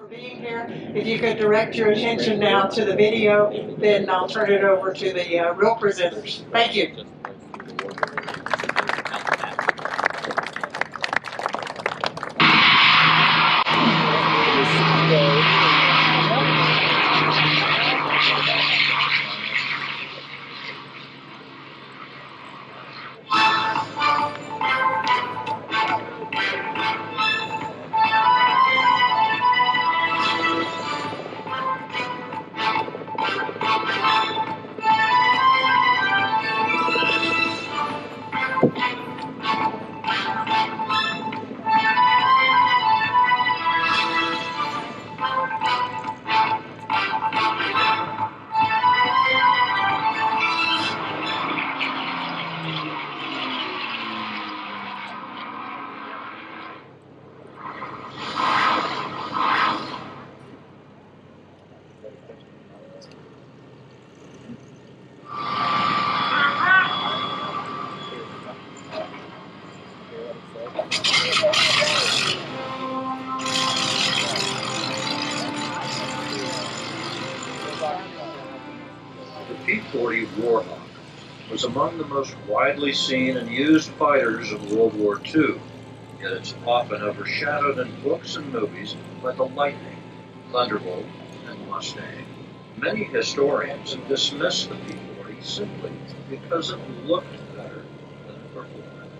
for being here. If you could direct your attention now to the video, then I'll turn it over to the real presenters. Thank you. The P-40 Warhawk was among the most widely seen and used fighters of World War II, yet it's often overshadowed in books and movies by the Lightning, Thunderbolt, and Mustang. Many historians have dismissed the P-40 simply because it looked better than it performed.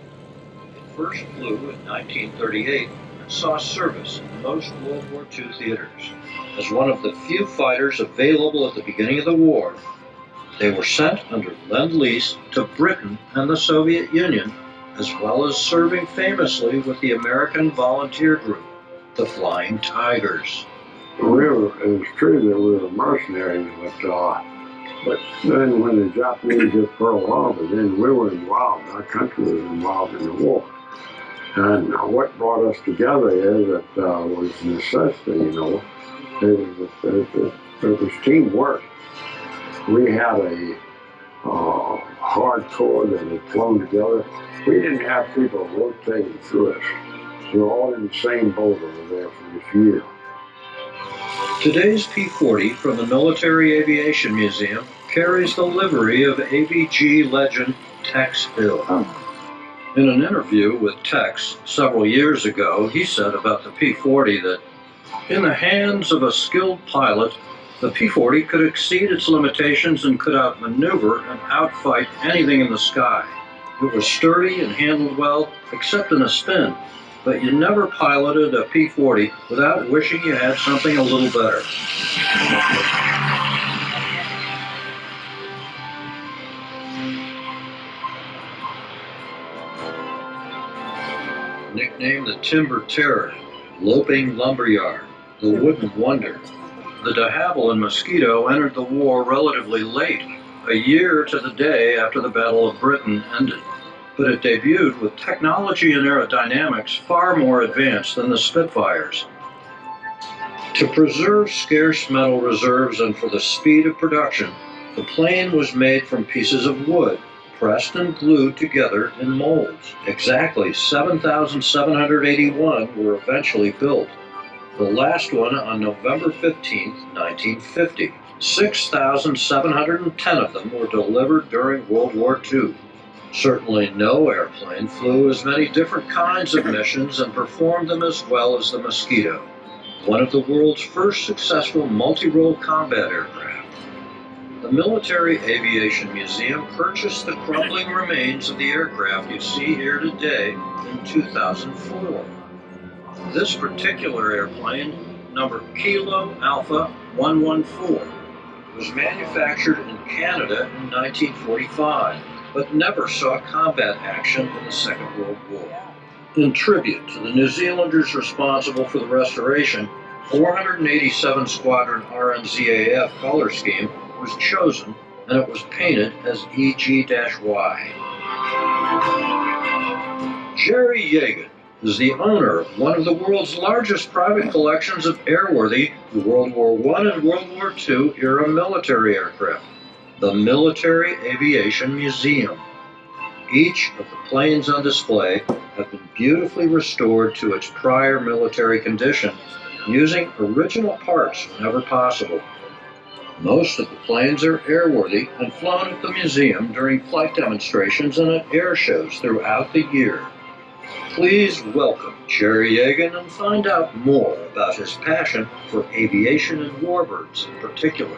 It first flew in 1938 and saw service in most World War II theaters. As one of the few fighters available at the beginning of the war, they were sent under Lend-Lease to Britain and the Soviet Union, as well as serving famously with the American volunteer group, the Flying Tigers. It was true that we were mercenaries, but then when the Japanese hit Pearl Harbor, then we were involved, our country was involved in the war. And what brought us together is that was necessity, you know. It was teamwork. We had a hard core that had flown together. We didn't have people rotating through us. We were all in the same boat over there for this year. Today's P-40 from the Military Aviation Museum carries the livery of AVG legend Tex Hill. In an interview with Tex several years ago, he said about the P-40 that, in the hands of a skilled pilot, the P-40 could exceed its limitations and could outmaneuver and outfight anything in the sky. It was sturdy and handled well, except in a spin, but you never piloted a P-40 without wishing you had something a little better. Nicknamed the Timber Terror, Loping Lumberyard, the Wooden Wonder, the de Havilland and Mosquito entered the war relatively late, a year to the day after the Battle of Britain ended. But it debuted with technology and aerodynamics far more advanced than the Spitfires. To preserve scarce metal reserves and for the speed of production, the plane was made from pieces of wood, pressed and glued together in molds. Exactly 7,781 were eventually built. The last one on November 15, 1950. 6,710 of them were delivered during World War II. Certainly no airplane flew as many different kinds of missions and performed them as well as the Mosquito, one of the world's first successful multi-role combat aircraft. The Military Aviation Museum purchased the crumbling remains of the aircraft you see here today in 2004. This particular airplane, number Kilo Alpha 114, was manufactured in Canada in 1945, but never saw combat action in the Second World War. In tribute to the New Zealanders responsible for the restoration, 487 Squadron RNZAF color scheme was chosen, and it was painted as EG-Y. Jerry Yeagan is the owner of one of the world's largest private collections of airworthy World War I and World War II era military aircraft, the Military Aviation Museum. Each of the planes on display have been beautifully restored to its prior military condition using original parts whenever possible. Most of the planes are airworthy and flown at the museum during flight demonstrations and at air shows throughout the year. Please welcome Jerry Yeagan and find out more about his passion for aviation and warbirds in particular.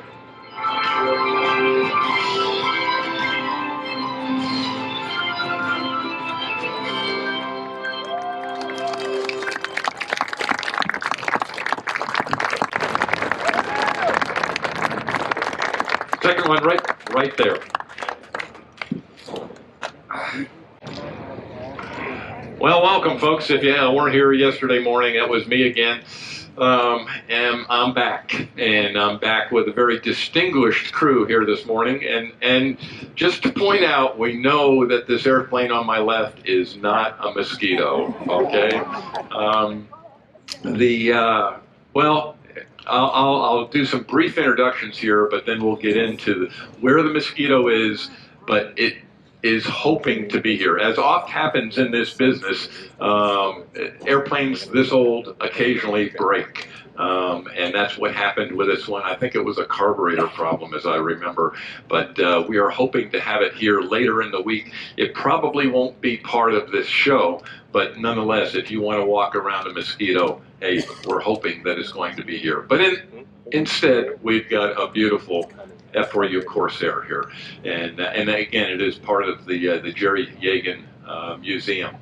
Second one right there. Well, welcome, folks. If you weren't here yesterday morning, that was me again. And I'm back. And I'm back with a very distinguished crew here this morning. And just to point out, we know that this airplane on my left is not a Mosquito, okay? I'll do some brief introductions here, but then we'll get into where the Mosquito is, but it is hoping to be here. As oft happens in this business, airplanes this old occasionally break. And that's what happened with this one. I think it was a carburetor problem, as I remember. But we are hoping to have it here later in the week. It probably won't be part of this show, but nonetheless, if you want to walk around a Mosquito, hey, we're hoping that it's going to be here. But instead, we've got a beautiful F4U Corsair here. And again, it is part of the Jerry Yeagan Museum.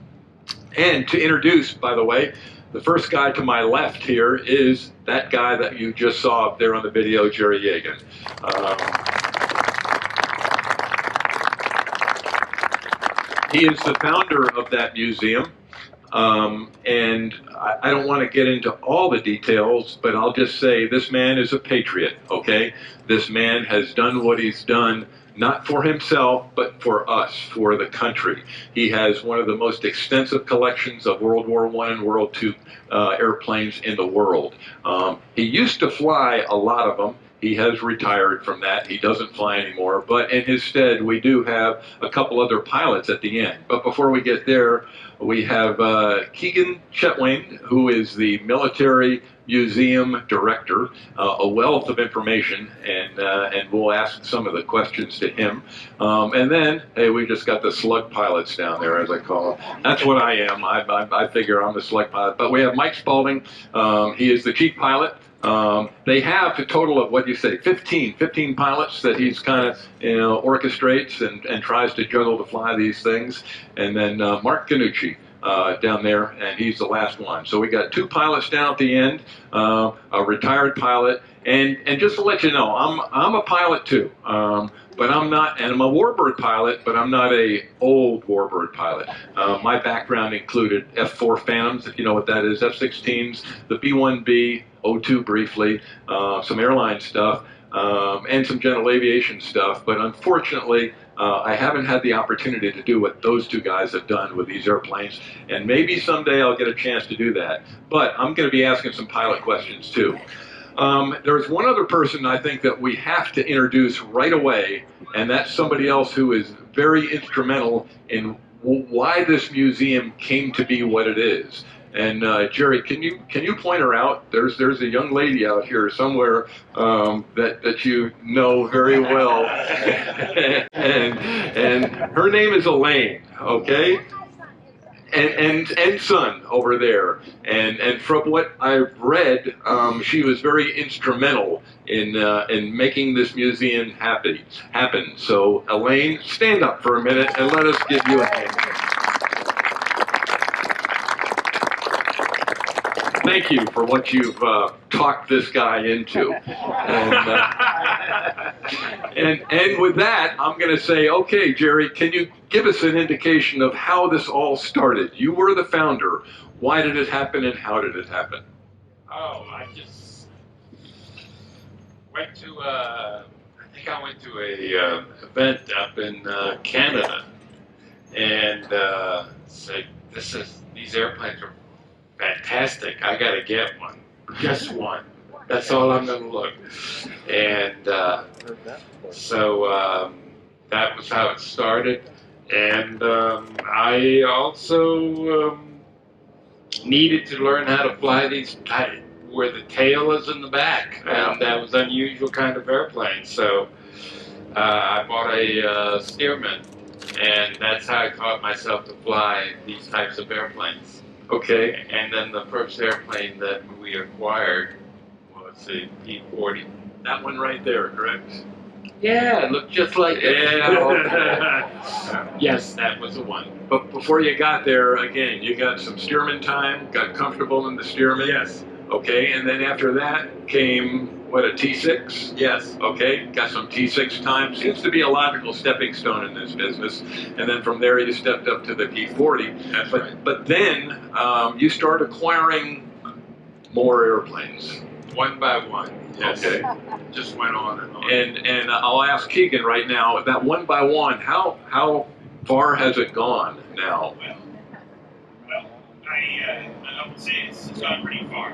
And to introduce, by the way, the first guy to my left here is that guy that you just saw up there on the video, Jerry Yeagan. He is the founder of that museum. And I don't want to get into all the details, but I'll just say this man is a patriot, okay? This man has done what he's done, not for himself, but for us, for the country. He has one of the most extensive collections of World War I and World II airplanes in the world. He used to fly a lot of them. He has retired from that. He doesn't fly anymore. But in his stead, we do have a couple other pilots at the end. But before we get there, we have Keegan Chetwain, who is the military museum director, a wealth of information, and we'll ask some of the questions to him. And then, hey, we just got the slug pilots down there, as I call them. That's what I am. I figure I'm the slug pilot. But we have Mike Spalding. He is the chief pilot. They have a total of, what do you say, 15 pilots that he's kind of, orchestrates and tries to juggle to fly these things. And then Mark Ganucci down there, and he's the last one. So we got 2 pilots down at the end, a retired pilot, and just to let you know, I'm a pilot too. But I'm not, and I'm a Warbird pilot, but I'm not a old Warbird pilot. My background included F4 Phantoms, if you know what that is, F-16s, the B-1B, O2 briefly, some airline stuff, and some general aviation stuff. But unfortunately, I haven't had the opportunity to do what those 2 guys have done with these airplanes, and maybe someday I'll get a chance to do that. But I'm going to be asking some pilot questions too. There's one other person I think that we have to introduce right away, and that's somebody else who is very instrumental in why this museum came to be what it is. And Jerry, can you point her out? There's a young lady out here somewhere that you know very well, and her name is Elaine. Okay. And son over there, and from what I've read, she was very instrumental in making this museum happen. So Elaine, stand up for a minute and let us give you a hand. Thank you for what you've talked this guy into. And with that, I'm going to say, okay, Jerry, can you give us an indication of how this all started? You were the founder. Why did it happen, and how did it happen? Oh, I just went to I think I went to a event up in Canada, and said, these airplanes are fantastic. I got to get one, just one. That's all I'm going to look. And so that was how it started. And I also needed to learn how to fly these where the tail is in the back, and that was an unusual kind of airplane. So I bought a Stearman, and that's how I taught myself to fly these types of airplanes. Okay. And then the first airplane that we acquired was the P-40. That one right there, correct? Yeah, it looked just like it. Yeah. Yes, that was the one. But before you got there, again, you got some Stearman time, got comfortable in the Stearman. Yes. Okay, and then after that came, what, a T6? Yes. Okay, got some T6 time. Seems to be a logical stepping stone in this business. And then from there you stepped up to the P-40. That's right. But then you start acquiring more airplanes. One by one. Yes. Okay. Just went on and on. And I'll ask Keegan right now, that one by one, how far has it gone now? Well, I would say it's gone pretty far.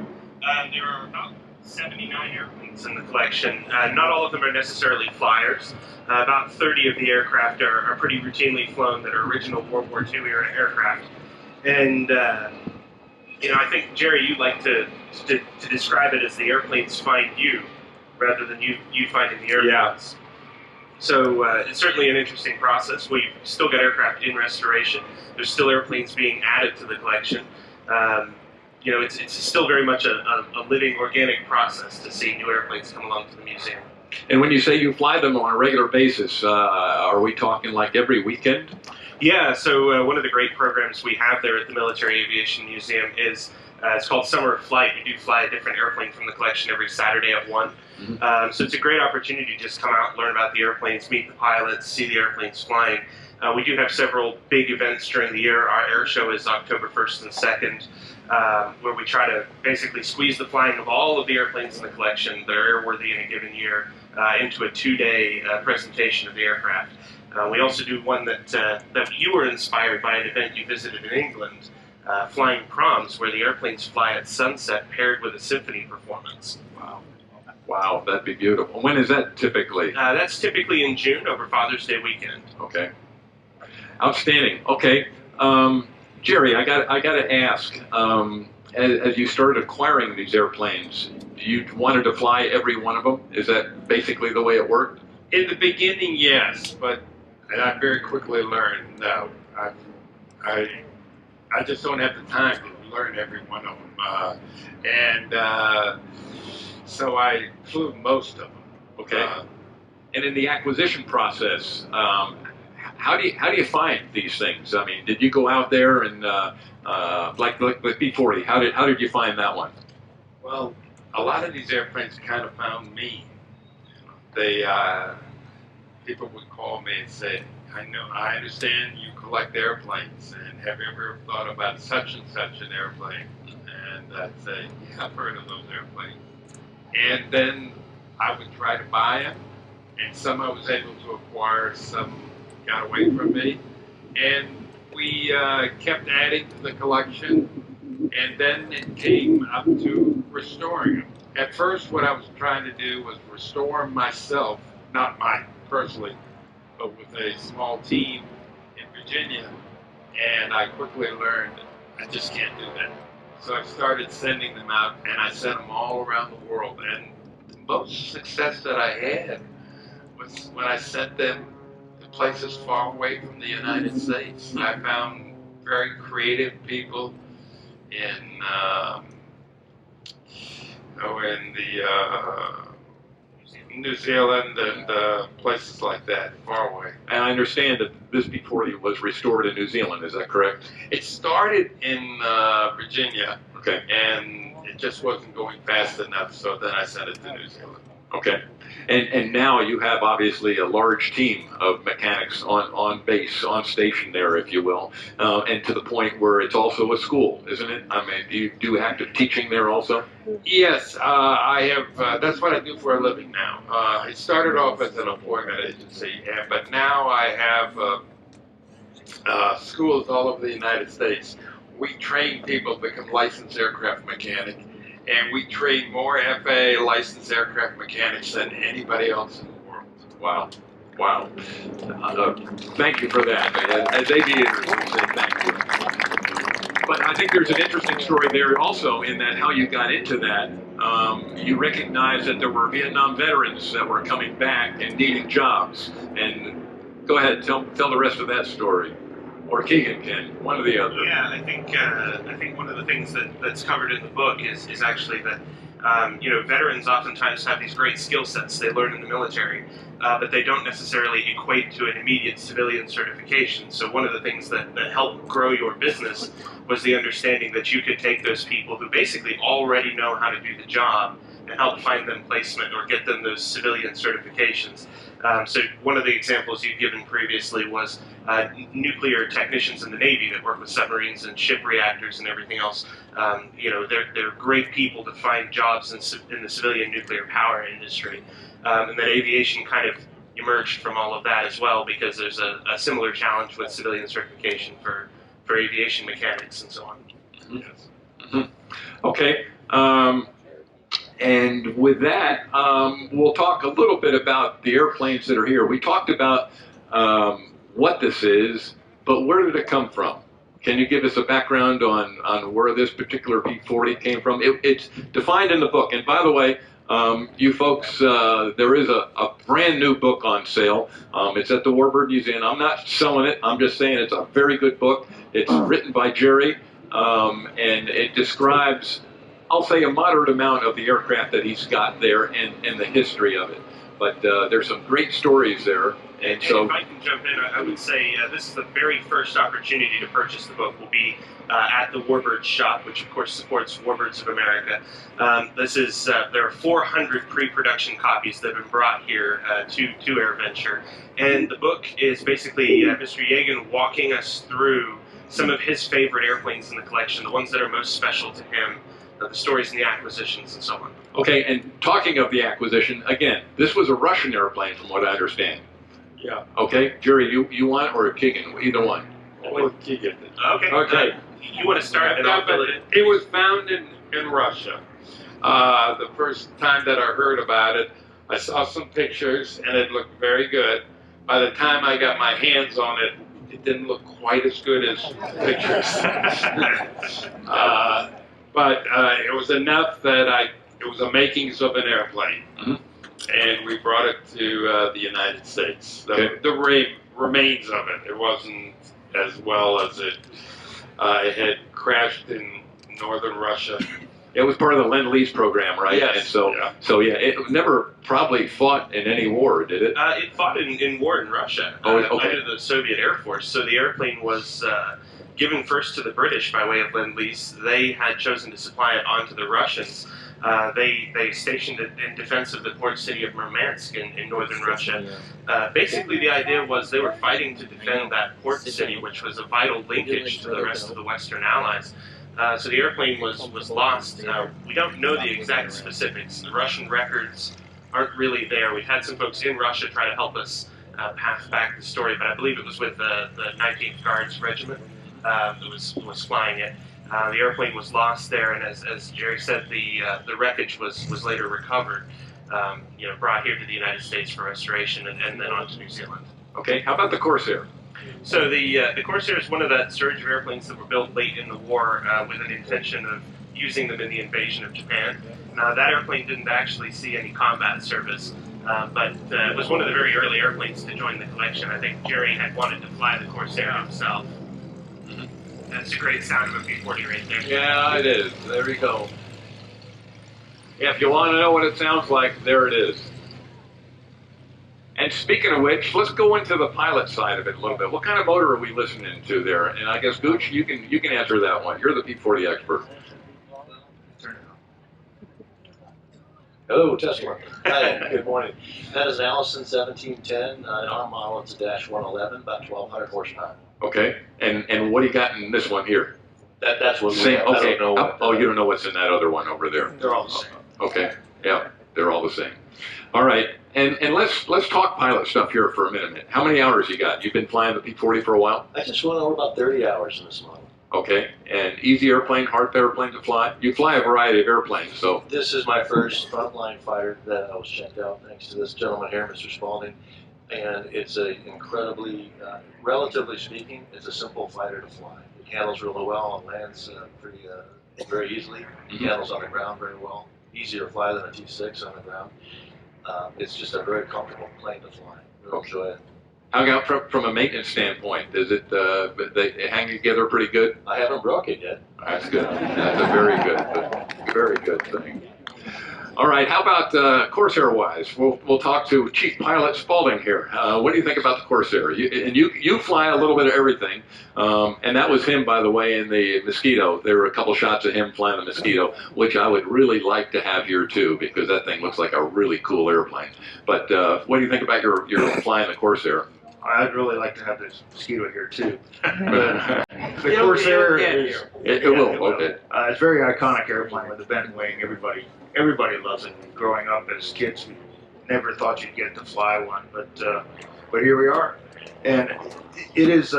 There are about 79 airplanes in the collection. Not all of them are necessarily flyers. About 30 of the aircraft are pretty routinely flown that are original World War II era aircraft. And, I think, Jerry, you'd like to describe it as the airplanes find you rather than you finding the airplanes. Yeah. So it's certainly an interesting process. We've still got aircraft in restoration. There's still airplanes being added to the collection. It's still very much a living, organic process to see new airplanes come along to the museum. And when you say you fly them on a regular basis, are we talking like every weekend? Yeah, so one of the great programs we have there at the Military Aviation Museum is it's called Summer of Flight. We do fly a different airplane from the collection every Saturday at 1. Mm-hmm. So it's a great opportunity to just come out, learn about the airplanes, meet the pilots, see the airplanes flying. We do have several big events during the year. Our air show is October 1st and 2nd, where we try to basically squeeze the flying of all of the airplanes in the collection that are airworthy in a given year into a 2-day presentation of the aircraft. We also do one that you were inspired by an event you visited in England, Flying Proms, where the airplanes fly at sunset paired with a symphony performance. Wow. Wow, that'd be beautiful. When is that typically? That's typically in June over Father's Day weekend. Okay. Outstanding. Okay. Jerry, I got to ask, as you started acquiring these airplanes, you wanted to fly every one of them? Is that basically the way it worked? In the beginning, yes, but I very quickly learned no. I just don't have the time to learn every one of them, so I flew most of them. Okay. And in the acquisition process, how do you find these things? I mean, did you go out there and like the P-40? How did you find that one? Well, a lot of these airplanes kind of found me. People would call me and say, I understand you collect airplanes, and have you ever thought about such and such an airplane? And I'd say, yeah, I've heard of those airplanes. And then I would try to buy them, and some I was able to acquire, some got away from me. And we kept adding to the collection, and then it came up to restoring them. At first, what I was trying to do was restore them myself, not mine personally, but with a small team in Virginia. And I quickly learned I just can't do that. So I started sending them out, and I sent them all around the world. And the most success that I had was when I sent them to places far away from the United States. I found very creative people in New Zealand and places like that, far away. And I understand that this P-40 was restored in New Zealand. Is that correct? It started in Virginia, Okay. and it just wasn't going fast enough, so then I sent it to New Zealand. Okay. And now you have obviously a large team of mechanics on base, on station there, if you will, and to the point where it's also a school, isn't it? I mean, do you do active teaching there also? Yes, I have. That's what I do for a living now. It started off as an employment agency, but now I have schools all over the United States. We train people to become licensed aircraft mechanic, and we train more FAA licensed aircraft mechanics than anybody else in the world. Wow. Wow. Thank you for that. As aviators, we say thank you. but I think there's an interesting story there also in that how you got into that. You recognized that there were Vietnam veterans that were coming back and needing jobs. And go ahead, tell the rest of that story. Or Keegan can, one or the other. Yeah, I think one of the things that's covered in the book is actually that veterans oftentimes have these great skill sets they learn in the military, but they don't necessarily equate to an immediate civilian certification. So one of the things that helped grow your business was the understanding that you could take those people who basically already know how to do the job and help find them placement or get them those civilian certifications. So one of the examples you've given previously was nuclear technicians in the Navy that work with submarines and ship reactors and everything else. They're great people to find jobs in the civilian nuclear power industry. And then aviation kind of emerged from all of that as well, because there's a similar challenge with civilian certification for aviation mechanics and so on. Yes. Mm-hmm. Okay. And with that, we'll talk a little bit about the airplanes that are here. We talked about what this is, but where did it come from? Can you give us a background on where this particular P-40 came from? It's defined in the book. And by the way, you folks, there is a brand new book on sale. It's at the Warbird Museum. I'm not selling it. I'm just saying it's a very good book. It's written by Jerry, and it describes, I'll say, a moderate amount of the aircraft that he's got there and the history of it. But there's some great stories there. And so, if I can jump in, I would say this is the very first opportunity to purchase the book will be at the Warbirds shop, which of course supports Warbirds of America. There are 400 pre-production copies that have been brought here to Airventure, and the book is basically Mr. Yagan walking us through some of his favorite airplanes in the collection, the ones that are most special to him, the stories and the acquisitions and so on. Okay, and talking of the acquisition, again, this was a Russian airplane from what I understand. Yeah. Okay, Jerry, you want, or Keegan, either one? Or Keegan. Okay. You want to start and I'll fill it in? It was found in Russia. The first time that I heard about it, I saw some pictures and it looked very good. By the time I got my hands on it, it didn't look quite as good as pictures. But it was enough that it was the makings of an airplane. Mm-hmm. And we brought it to the United States. The remains of it. It wasn't as well as it had crashed in northern Russia. It was part of the Lend-Lease program, right? Yes. And so yeah, it never probably fought in any war, did it? It fought in war in Russia under the Soviet Air Force. So the airplane was given first to the British by way of Lend-Lease. They had chosen to supply it on to the Russians. They stationed it in defense of the port city of Murmansk in northern Russia. Basically, the idea was they were fighting to defend that port city, which was a vital linkage to the rest of the Western Allies. So the airplane was lost. We don't know the exact specifics. The Russian records aren't really there. We've had some folks in Russia try to help us path back the story, but I believe it was with the 19th Guards Regiment that was flying it. The airplane was lost there, and as Jerry said, the wreckage was later recovered, brought here to the United States for restoration, and then on to New Zealand. Okay, how about the Corsair? So the Corsair is one of that surge of airplanes that were built late in the war with an intention of using them in the invasion of Japan. That airplane didn't actually see any combat service, but it was one of the very early airplanes to join the collection. I think Jerry had wanted to fly the Corsair himself. That's a great sound of a P-40 right there. Yeah, it is. There we go. Yeah, if you want to know what it sounds like, there it is. And speaking of which, let's go into the pilot side of it a little bit. What kind of motor are we listening to there? And I guess Gooch, you can answer that one. You're the P-40 expert. Hello, Tesla. Hi, good morning. That is an Allison 1710. Our model, it's a Dash 111, about 1,200 horsepower. Okay, and what do you got in this one here? That's what we Same. have. Okay. I don't know what, you don't know what's in that other one over there. They're all the same. Okay. Yeah, they're all the same. All right, and let's talk pilot stuff here for a minute. How many hours you got? You've been flying the P-40 for a while? I just went over about 30 hours in this model. Okay, and easy airplane, hard airplane to fly? You fly a variety of airplanes, so. This is my first frontline fighter that I was checked out thanks to this gentleman here, Mr. Spalding. And it's a incredibly, relatively speaking, it's a simple fighter to fly. It handles really well and lands very easily. Handles on the ground very well. Easier to fly than a T6 on the ground. It's just a very comfortable plane to fly. Really enjoy it. How about from a maintenance standpoint? Is it they hang together pretty good? I haven't broke it yet. That's good. That's a very good thing. All right. How about Corsair-wise? We'll talk to Chief Pilot Spaulding here. What do you think about the Corsair? You fly a little bit of everything, and that was him, by the way, in the Mosquito. There were a couple shots of him flying the Mosquito, which I would really like to have here too, because that thing looks like a really cool airplane. But what do you think about your flying the Corsair? I'd really like to have this Mosquito here too. But the Corsair is It will. Okay. it's a very iconic airplane with a bent wing. Everybody loves it. Growing up as kids, we never thought you'd get to fly one, but here we are. And it is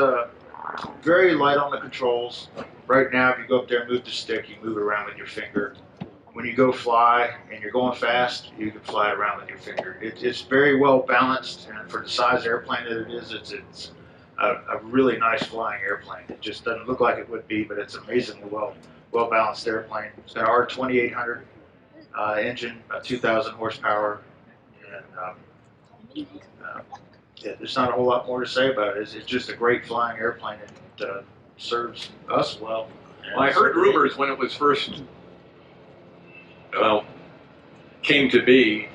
very light on the controls. Right now, if you go up there and move the stick, you move it around with your finger. When you go fly and you're going fast, you can fly it around with your finger. It's very well balanced, and for the size airplane that it is, it's a really nice flying airplane. It just doesn't look like it would be, but it's amazingly well balanced airplane. It's got an R2800 engine, 2,000 horsepower, and there's not a whole lot more to say about it. It's just a great flying airplane, and it serves us well. Well, I heard rumors when it was first came to be.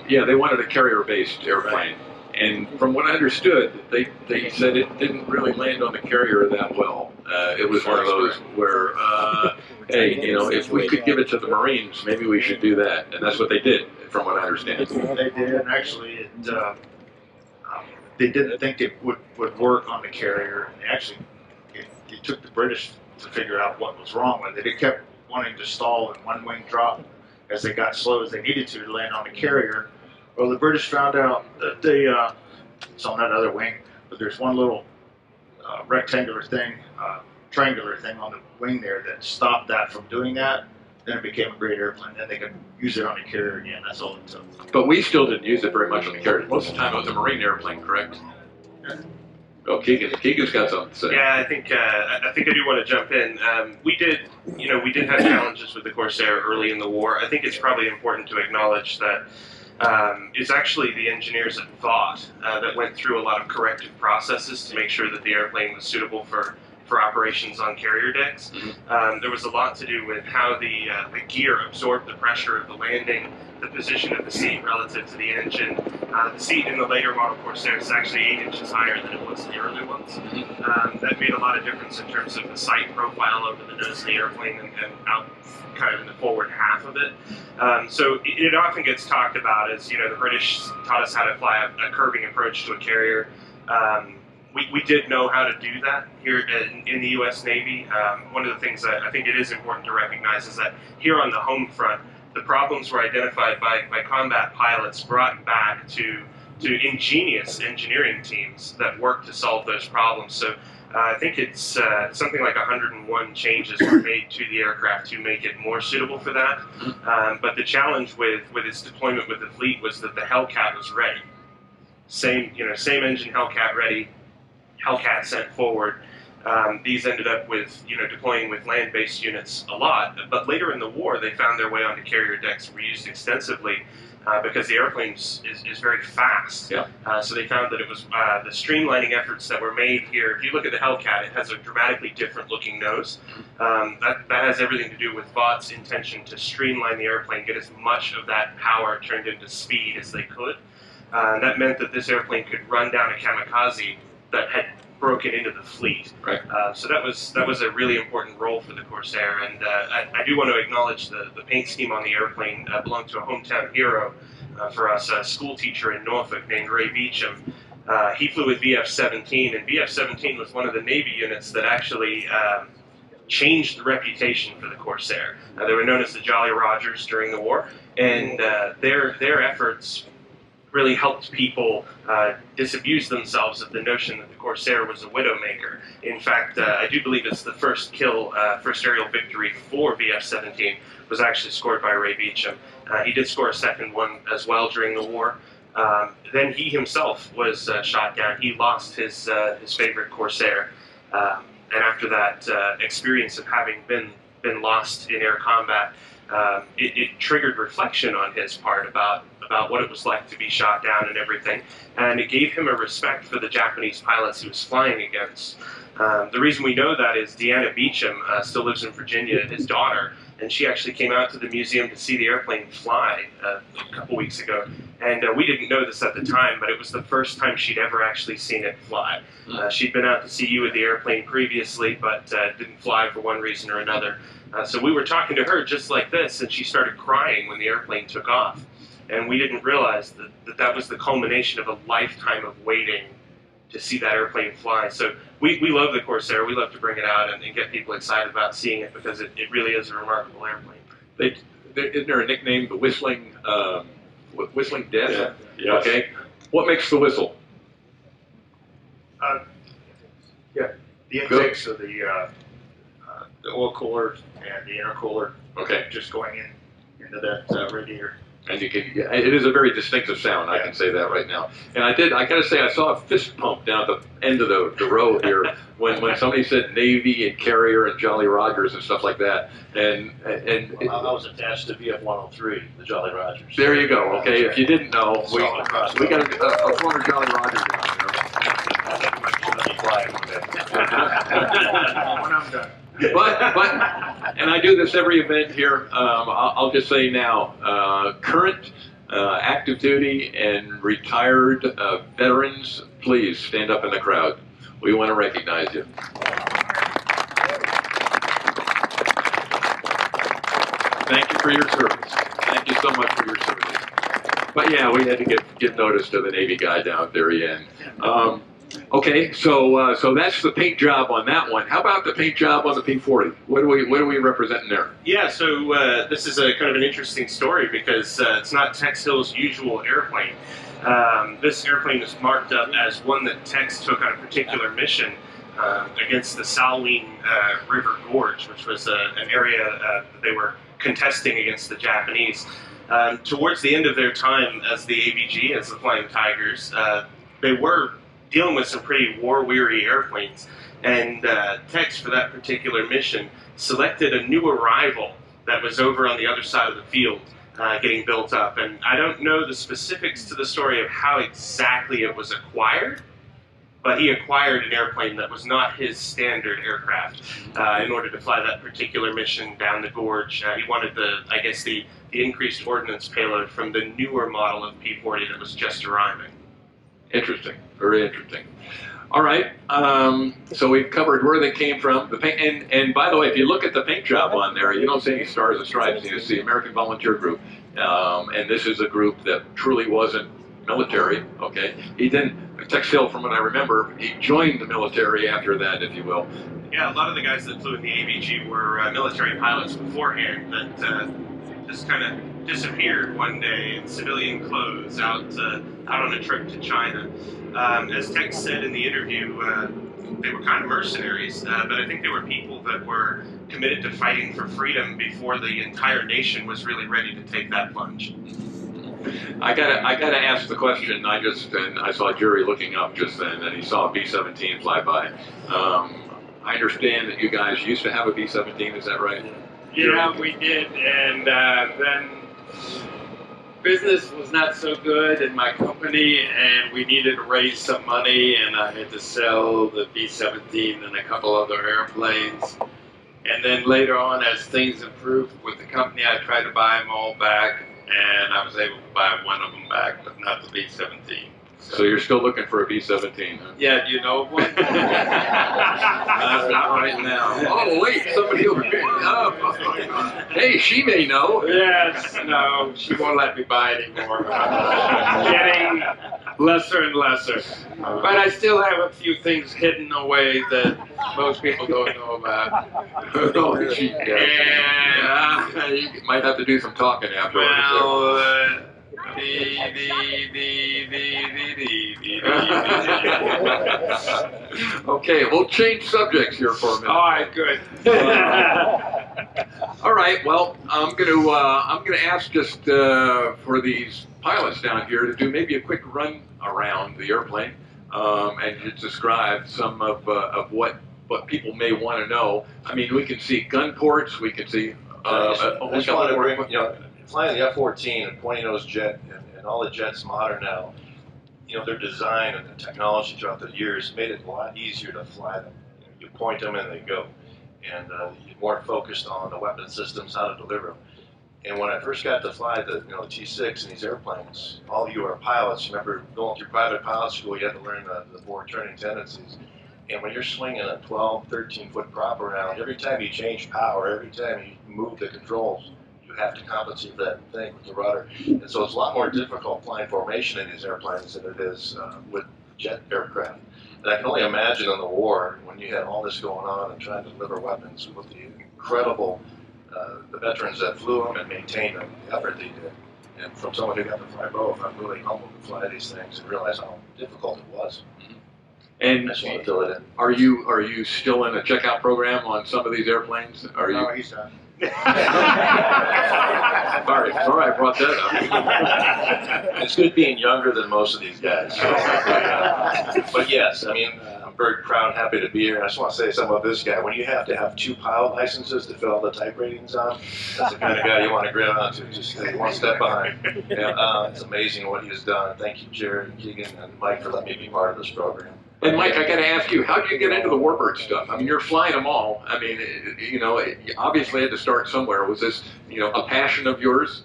They wanted a carrier-based airplane, and from what I understood, they said it didn't really land on the carrier that well. It was one of those where, hey, if we could give it to the Marines, maybe we should do that, and that's what they did, from what I understand. They did, and actually, they didn't think it would work on the carrier. And actually, it took the British to figure out what was wrong with it. It kept wanting to stall and one wing drop as they got slow as they needed to land on the carrier. Well, the British found out that it's on that other wing, but there's one little triangular thing on the wing there that stopped that from doing that. Then it became a great airplane. Then they could use it on the carrier again. That's all it took. But we still didn't use it very much on the carrier. Most of the time it was a Marine airplane, correct? Oh, Keegan's got something to say. Yeah, I think I do want to jump in. We did have challenges with the Corsair early in the war. I think it's probably important to acknowledge that it's actually the engineers at Vought that went through a lot of corrective processes to make sure that the airplane was suitable for operations on carrier decks. There was a lot to do with how the gear absorbed the pressure of the landing, the position of the seat relative to the engine. The seat in the later model Corsair is actually 8 inches higher than it was in the early ones. That made a lot of difference in terms of the sight profile over the nose of the airplane and out kind of in the forward half of it. So it often gets talked about as, the British taught us how to fly a curving approach to a carrier. We did know how to do that here in the U.S. Navy. One of the things that I think it is important to recognize is that here on the home front, the problems were identified by combat pilots, brought back to ingenious engineering teams that worked to solve those problems. So I think it's something like 101 changes were made to the aircraft to make it more suitable for that. But the challenge with its deployment with the fleet was that the Hellcat was ready. Same engine Hellcat ready. Hellcat sent forward. These ended up with deploying with land-based units a lot, but later in the war they found their way onto carrier decks and were used extensively because the airplane is very fast. Yeah. So they found that it was the streamlining efforts that were made here. If you look at the Hellcat, it has a dramatically different looking nose. That has everything to do with Vought's intention to streamline the airplane, get as much of that power turned into speed as they could. That meant that this airplane could run down a kamikaze that had broken into the fleet. Right. So that was a really important role for the Corsair, and I do want to acknowledge the paint scheme on the airplane belonged to a hometown hero for us, a school teacher in Norfolk named Ray Beecham. He flew with VF-17, and VF-17 was one of the Navy units that actually changed the reputation for the Corsair. They were known as the Jolly Rogers during the war, and their efforts really helped people disabuse themselves of the notion that the Corsair was a widowmaker. In fact, I do believe it's the first aerial victory for VF-17 was actually scored by Ray Beecham. He did score a second one as well during the war. Then he himself was shot down. He lost his favorite Corsair. and after that experience of having been lost in air combat, it triggered reflection on his part about what it was like to be shot down and everything, and it gave him a respect for the Japanese pilots he was flying against. The reason we know that is Deanna Beecham still lives in Virginia, his daughter, and she actually came out to the museum to see the airplane fly a couple weeks ago. And we didn't know this at the time, but it was the first time she'd ever actually seen it fly. She'd been out to see you with the airplane previously, but didn't fly for one reason or another. So we were talking to her just like this, and she started crying when the airplane took off. And we didn't realize that was the culmination of a lifetime of waiting to see that airplane fly. So we love the Corsair. We love to bring it out and get people excited about seeing it because it really is a remarkable airplane. Isn't there a nickname, the Whistling Death? Yeah. Okay. What makes the whistle? The intakes of the oil cooler and the intercooler, Okay. just going into that radiator. And it is a very distinctive sound, I can say that right now. And I gotta say, I saw a fist pump down at the end of the row here when somebody said Navy and Carrier and Jolly Rogers and stuff like that. And I was attached to VF-103, the Jolly Rogers. there you go, okay? If you didn't know, we got a former Jolly Roger down there. When I'm done. But, and I do this every event here. I'll just say now, current active duty and retired veterans, please stand up in the crowd. We want to recognize you. Thank you for your service. Thank you so much for your service. But yeah, we had to give notice to the Navy guy down at the very end. Okay, so that's the paint job on that one. How about the paint job on the P-40? What are we representing there? Yeah, so this is a kind of an interesting story because it's not Tex Hill's usual airplane. This airplane is marked up as one that Tex took on a particular mission against the Salween River Gorge, which was an area that they were contesting against the Japanese. Towards the end of their time as the ABG, as the Flying Tigers, they were dealing with some pretty war-weary airplanes, and Tex, for that particular mission, selected a new arrival that was over on the other side of the field, getting built up. And I don't know the specifics to the story of how exactly it was acquired, but he acquired an airplane that was not his standard aircraft in order to fly that particular mission down the gorge. He wanted the increased ordnance payload from the newer model of P-40 that was just arriving. Interesting, very interesting. All right, so we've covered where they came from. The paint, and by the way, if you look at the paint job on there, you don't see any stars and stripes. You see American Volunteer Group, and this is a group that truly wasn't military. Okay, he didn't. Tex Hill, from what I remember, he joined the military after that, if you will. Yeah, a lot of the guys that flew in the ABG were military pilots beforehand that just kind of disappeared one day in civilian clothes out on a trip to China. As Tex said in the interview, they were kind of mercenaries, but I think they were people that were committed to fighting for freedom before the entire nation was really ready to take that plunge. I gotta ask the question. I saw Jerry looking up just then, and he saw a B-17 fly by. I understand that you guys used to have a B-17. Is that right? Yeah, we did, and then business was not so good in my company, and we needed to raise some money, and I had to sell the B-17 and a couple other airplanes. And then later on, as things improved with the company, I tried to buy them all back, and I was able to buy one of them back, but not the B-17. So you're still looking for a B-17, huh? Yeah, do you know of one? Not right now. Oh, wait, somebody over here. Oh. Hey, she may know. Yes, no, she won't let me buy anymore. Getting lesser and lesser. But I still have a few things hidden away that most people don't know about. Oh, she does. And, you might have to do some talking afterwards. well, Okay, we'll change subjects here for a minute. all right, good. All right, well, I'm gonna ask just for these pilots down here to do maybe a quick run around the airplane and just describe some of what what people may want to know. I mean, we can see gun ports, we can see. I just want to bring, flying the F-14 and pointy nose jet and all the jets modern now, their design and the technology throughout the years made it a lot easier to fly them. You point them and they go, and you're more focused on the weapon systems, how to deliver them. And when I first got to fly the T-6 and these airplanes, all of you are pilots. Remember going through private pilot school, you had to learn the forward turning tendencies. And when you're swinging a 12, 13-foot prop around, every time you change power, every time you move the controls, you have to compensate for that thing with the rudder. And so it's a lot more difficult flying formation in these airplanes than it is with jet aircraft. And I can only imagine in the war, when you had all this going on and trying to deliver weapons with the incredible, the veterans that flew them and maintained them, the effort they did. And from someone who got to fly both, I'm really humbled to fly these things and realize how difficult it was. And I just want to fill it in. are you still in a checkout program on some of these airplanes? Are you? No, he's done. Sorry, I brought that up. It's good being younger than most of these guys. So, but yes, I mean, I'm very proud and happy to be here. I just want to say something about this guy. When you have to have 2 pilot licenses to fill all the type ratings on, that's the kind of guy you want to grab onto. Just stay one step behind. It's amazing what he has done. Thank you, Jared and Keegan and Mike, for letting me be part of this program. And Mike, I got to ask you, how did you get into the Warbird stuff? I mean, you're flying them all. I mean, you obviously had to start somewhere. Was this, a passion of yours?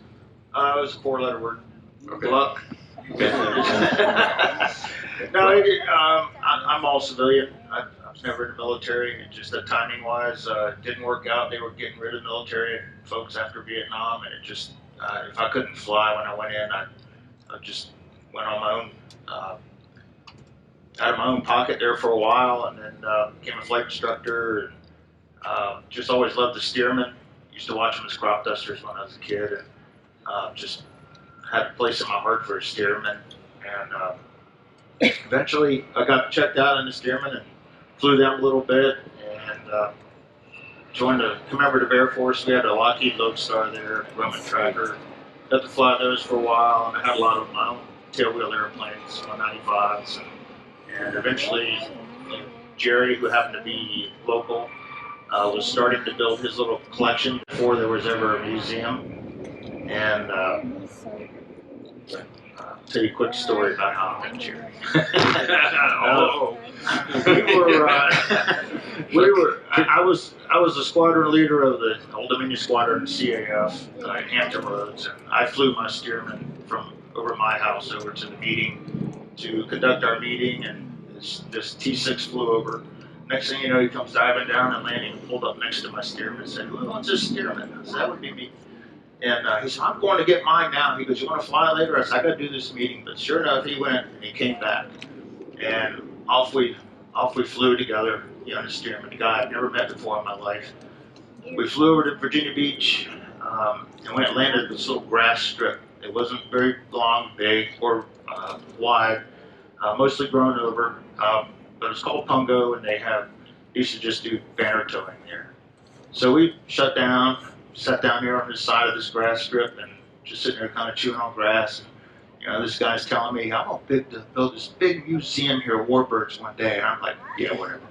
It was a 4-letter word. Okay. Luck. Okay. No, I'm all civilian. I was never in the military. It just timing-wise, didn't work out. They were getting rid of military folks after Vietnam, and it just, if I couldn't fly when I went in, I just went on my own. Out of my own pocket there for a while, and then became a flight instructor, and just always loved the steermen. Used to watch them as crop dusters when I was a kid, and just had a place in my heart for a steerman. And eventually I got checked out in the steerman and flew them a little bit, and joined the Commemorative Air Force. We had a Lockheed Lodestar there, Grumman Tracker. Got to fly those for a while, and I had a lot of my own tailwheel airplanes, 195s, and eventually Jerry, who happened to be local, was starting to build his little collection before there was ever a museum. And I'll tell you a quick story about how I met Jerry. I was the squadron leader of the Old Dominion Squadron CAF at Hampton Roads, and I flew my steerman from over my house over to the meeting to conduct our meeting, and this T-6 flew over. Next thing you know, he comes diving down and landing and pulled up next to my steerman and said, "Well, what's this steerman?" I said, "That would be me." And he said, "I'm going to get mine now." He goes, "You want to fly later?" I said, "I got to do this meeting." But sure enough, he went and he came back. And off we flew together, the steerman, the guy I've never met before in my life. We flew over to Virginia Beach and went and landed at this little grass strip. It wasn't very long, big, or wide, mostly grown over, but it's called Pungo, and they used to just do banner towing there. So we sat down here on the side of this grass strip, and just sitting there kind of chewing on grass. And, this guy's telling me, "I'm going to build this big museum here at Warbirds one day." And I'm like, "Yeah, whatever."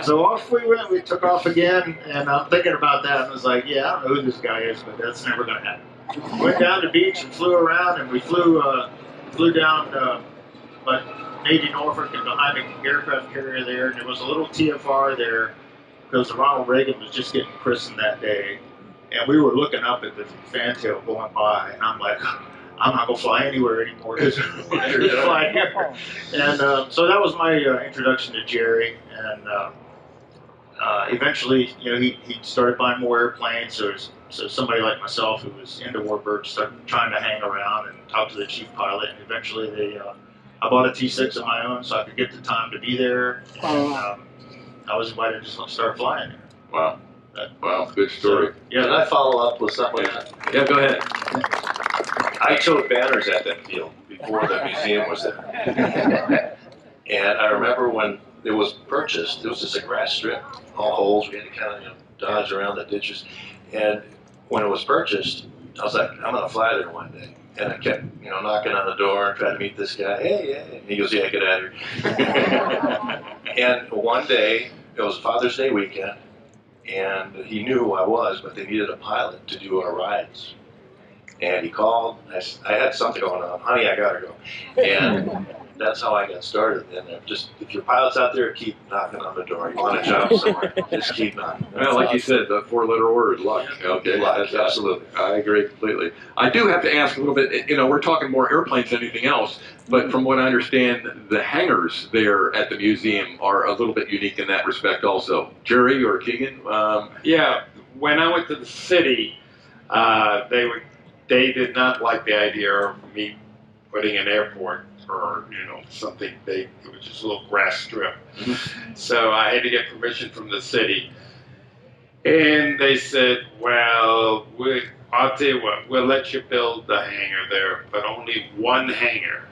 So off we went. We took off again, and I'm thinking about that, and I was like, "Yeah, I don't know who this guy is, but that's never going to happen." Went down to the beach and flew around, and we flew down by Navy Norfolk and behind the aircraft carrier there, and there was a little TFR there because Ronald Reagan was just getting christened that day, and we were looking up at the fantail going by, and I'm like, "I'm not going to fly anywhere anymore. Just fly here." And so that was my introduction to Jerry, and eventually, he started buying more airplanes. So somebody like myself who was into Warbirds started trying to hang around and talk to the chief pilot, and eventually I bought a T-6 of my own so I could get the time to be there, and I was invited to start flying there. Wow. Wow, good story. So, can I follow up with something? Yeah, go ahead. I towed banners at that field before the museum was there. And I remember when it was purchased, it was just a grass strip, all holes. We had to kind of dodge around the ditches. And when it was purchased, I was like, "I'm going to fly there one day." And I kept, knocking on the door and trying to meet this guy. Hey, hey. And he goes, yeah, get out of here. And one day, it was Father's Day weekend, and he knew who I was, but they needed a pilot to do our rides. And he called. I had something going on. Honey, I gotta go. And that's how I got started. And if your pilots out there, keep knocking on the door. You want a job somewhere, just keep knocking. Well, like you said, the four-letter word, luck. Okay, Luck, absolutely. I agree completely. I do have to ask a little bit, we're talking more airplanes than anything else, but from what I understand, the hangars there at the museum are a little bit unique in that respect also. Jerry or Keegan? Yeah, when I went to the city, they did not like the idea of me putting an airport or something big. It was just a little grass strip. So I had to get permission from the city, and they said, "Well, I'll tell you what, we'll let you build the hangar there, but only one hangar."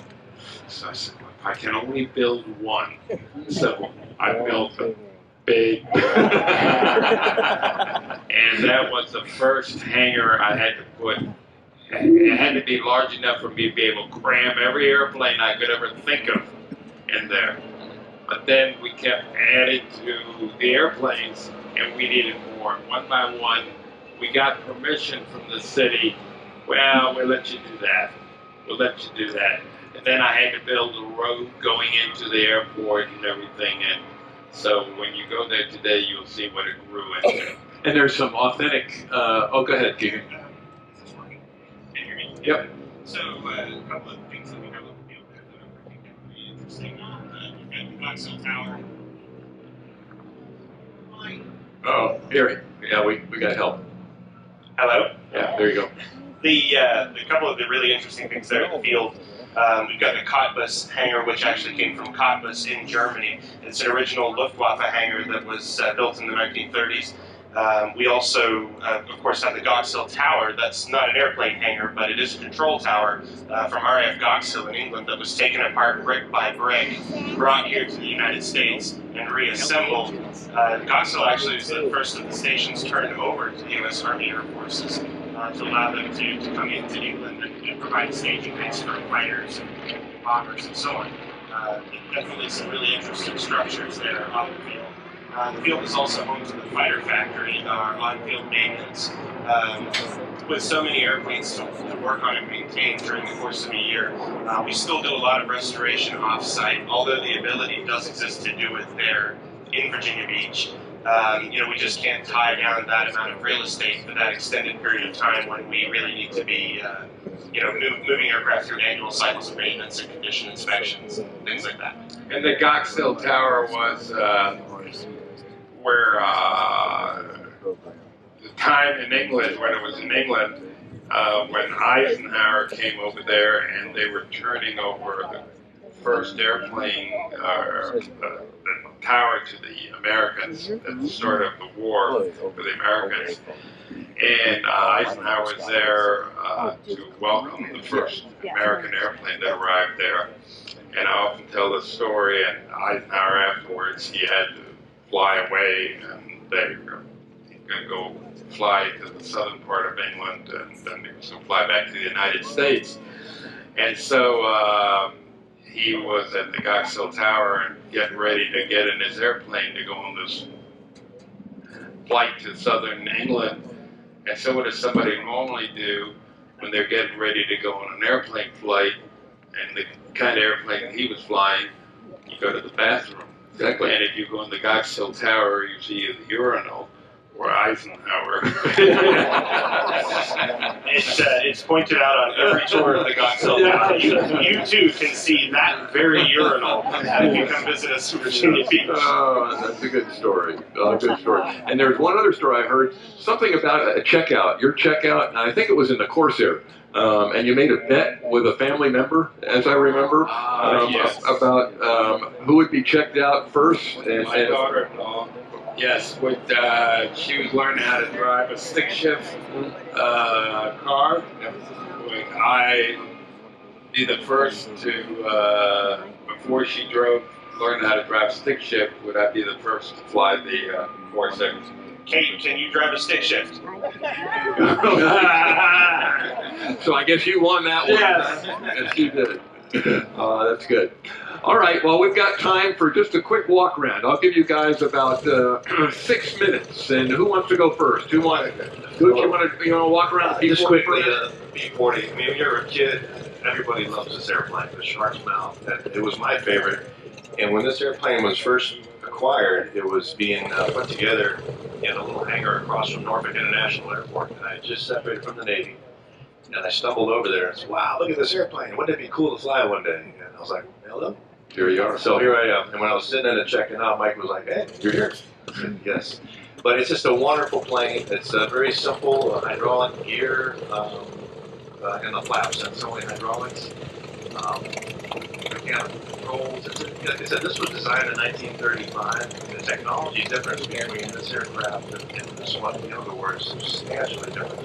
So I said, well, "I can only build one." So I built a big, and that was the first hangar I had to put. It had to be large enough for me to be able to cram every airplane I could ever think of in there. But then we kept adding to the airplanes, and we needed more. One by one, we got permission from the city. Well, we'll let you do that. We'll let you do that. And then I had to build a road going into the airport and everything. And so when you go there today, you'll see what it grew into. And there's some authentic, go ahead, Keegan. Yep. So a couple of things that we have on the field that are pretty interesting. We've got the Goxel Tower. Oh, here. Yeah, we got help. Hello. Yeah, there you go. The couple of the really interesting things there in the field. We've got the Cottbus hangar, which actually came from Cottbus in Germany. It's an original Luftwaffe hangar that was built in the 1930s. We also, of course, have the Goxel Tower. That's not an airplane hangar, but it is a control tower from RAF Goxel in England that was taken apart brick by brick, brought here to the United States, and reassembled. Goxel actually was the first of the stations turned over to the U.S. Army Air Forces to allow them to come into England and provide a staging base for fighters and bombers and so on. Definitely some really interesting structures there on the field. The field is also home to the fighter factory, our on-field maintenance. With so many airplanes to work on and maintain during the course of a year, we still do a lot of restoration off-site, although the ability does exist to do it there in Virginia Beach. We just can't tie down that amount of real estate for that extended period of time when we really need to be moving aircraft through annual cycles of maintenance and condition inspections and things like that. And the Goxel Tower was where the time in England, when it was in England, when Eisenhower came over there and they were turning over the first airplane, the tower to the Americans at the start of the war for the Americans. And Eisenhower was there to welcome the first American airplane that arrived there. And I often tell the story, and Eisenhower afterwards, he had to fly away, and they were going to go fly to the southern part of England, and then he was going to fly back to the United States. And so he was at the Goxel Tower and getting ready to get in his airplane to go on this flight to southern England. And so what does somebody normally do when they're getting ready to go on an airplane flight, and the kind of airplane he was flying, you go to the bathroom. Exactly. And if you go in the Goxel Tower, you see the urinal where Eisenhower. It's pointed out on every tour of the Goxel Tower. You too can see that very urinal if you come visit us in Virginia Beach. Oh, that's a good story. Good story. And there's one other story I heard, something about a checkout. Your checkout, and I think it was in the Corsair. And you made a bet with a family member, as I remember, Yes. about who would be checked out first. And My daughter-in-law, yes, she was learning how to drive a stick shift car. Would I be the first to, before she learned how to drive stick shift, would I be the first to fly the Corsair? Kate, can you drive a stick shift? So I guess you won that one. Yes. Yes, you did. That's good. All right, well, we've got time for just a quick walk around. I'll give you guys about 6 minutes. And who wants to go first? Who want to walk around P-40 Just quickly, first? P-40. I mean, when you're a kid, everybody loves this airplane, the shark's mouth. And it was my favorite. And when this airplane was first acquired, it was being put together in a little hangar across from Norfolk International Airport. And I had just separated from the Navy. And I stumbled over there and said, wow, look at this airplane. Wouldn't it be cool to fly one day? And I was like, hello. Here you are. So here I am. And when I was sitting in and checking out, Mike was like, hey, you're here. I said, yes. But it's just a wonderful plane. It's a very simple hydraulic gear in the flaps. That's only hydraulics. Mechanical controls. Like I said, this was designed in 1935. The technology difference between this aircraft and this one, in other words, substantially different.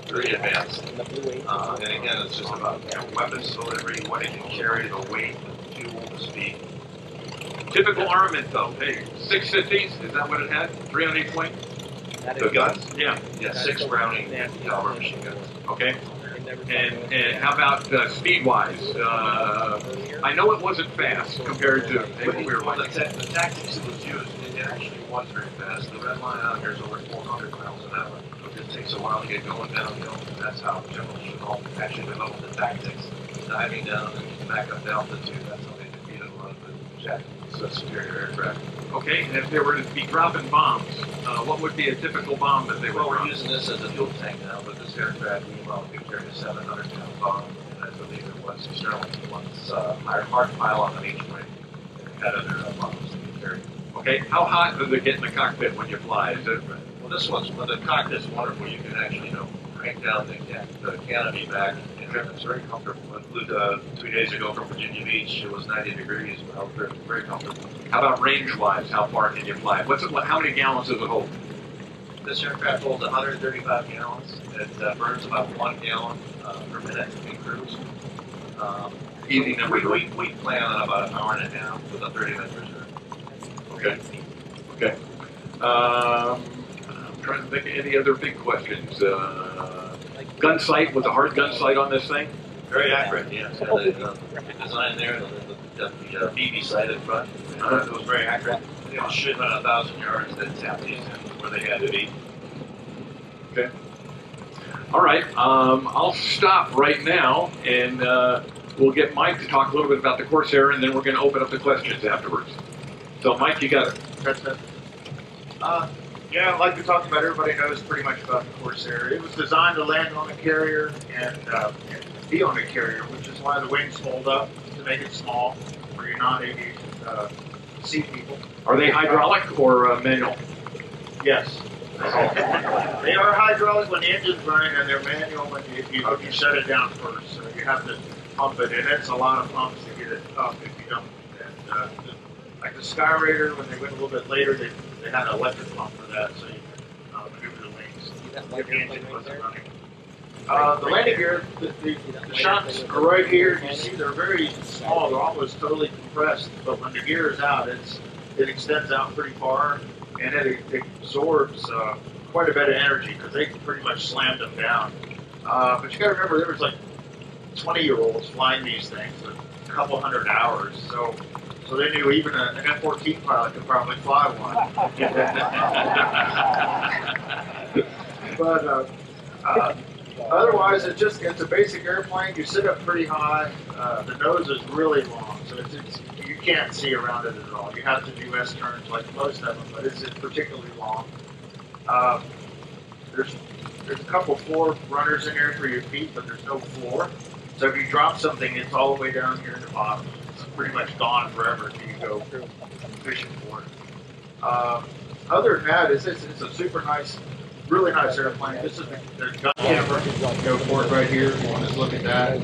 Very advanced. And again, it's just about weapons delivery, what it can carry, the weight, the fuel, the speed. Typical armament, though. Hey, 650s, is that what it had? 300 point? The guns? Yeah. Yeah, 6 Browning caliber machine guns. Okay. And how about speed-wise? I know it wasn't fast compared to maybe we were Well, like. the tactics it was used, it actually was very fast. The red line out here is over 400 miles an hour. It takes a while to get going downhill. And that's how General Chennault actually developed the tactics. Diving down and back up to altitude. That's how they defeated a lot of the Japanese superior aircraft. Okay, and if they were to be dropping bombs, what would be a typical bomb that they would Well, we're drop? using this as a fuel tank now, but this aircraft, meanwhile, could carry a 700-pound bomb. And I believe it was Sterling once hard pylon on each wing. And had other bombs that could carry. Okay, how hot does it get in the cockpit when you fly? Is it? Well, this one's, well, the cockpit's wonderful. You can actually, crank down the canopy back, and it's very comfortable. I flew 2 days ago from Virginia Beach. It was 90 degrees, but I was very, very comfortable. How about range-wise? How far can you fly? How many gallons does it hold? This aircraft holds 135 gallons. It burns about 1 gallon per minute in cruise. Easy number. We plan on about an hour and a half with a 30-minute reserve. Okay. Okay. I'm trying to think of any other big questions. Gun sight, was a hard gun sight on this thing? Very accurate, yeah. It's got the design there, the BB sight in front. It was very accurate. It was shooting at 1,000 yards, then tapped these in where they had to be. Okay. All right. I'll stop right now, and we'll get Mike to talk a little bit about the Corsair, and then we're going to open up the questions afterwards. So, Mike, you got it. That's it. Yeah, like we talked about, everybody knows pretty much about the Corsair. It was designed to land on a carrier and be on a carrier, which is why the wings fold up to make it small for your non-aviation seat people. Are they hydraulic or manual? Yes. They are hydraulic when the engine's running, and they're manual when you shut it down first. So you have to pump it, and it's a lot of pumps to get it up if you don't. And, like the Skyraider, when they went a little bit later, they had an electric pump for that, so you can maneuver the wings if the engine wasn't running. The landing gear, the shocks are right here. You see they're very small. They're almost totally compressed, but when the gear is out, it extends out pretty far, and it absorbs quite a bit of energy because they pretty much slammed them down. But you got to remember, there was like 20-year-olds flying these things a couple hundred hours, so they knew even an F-14 pilot could probably fly one. But otherwise, it's a basic airplane. You sit up pretty high. The nose is really long, so you can't see around it at all. You have to do S-turns like most of them, but it's particularly long. There's a couple floor runners in here for your feet, but there's no floor. So if you drop something, it's all the way down here at the bottom. It's pretty much gone forever until you go fishing for it. Other than that, it's a super nice, really nice airplane. This is the gun camera. Go for it right here. You want to look at that.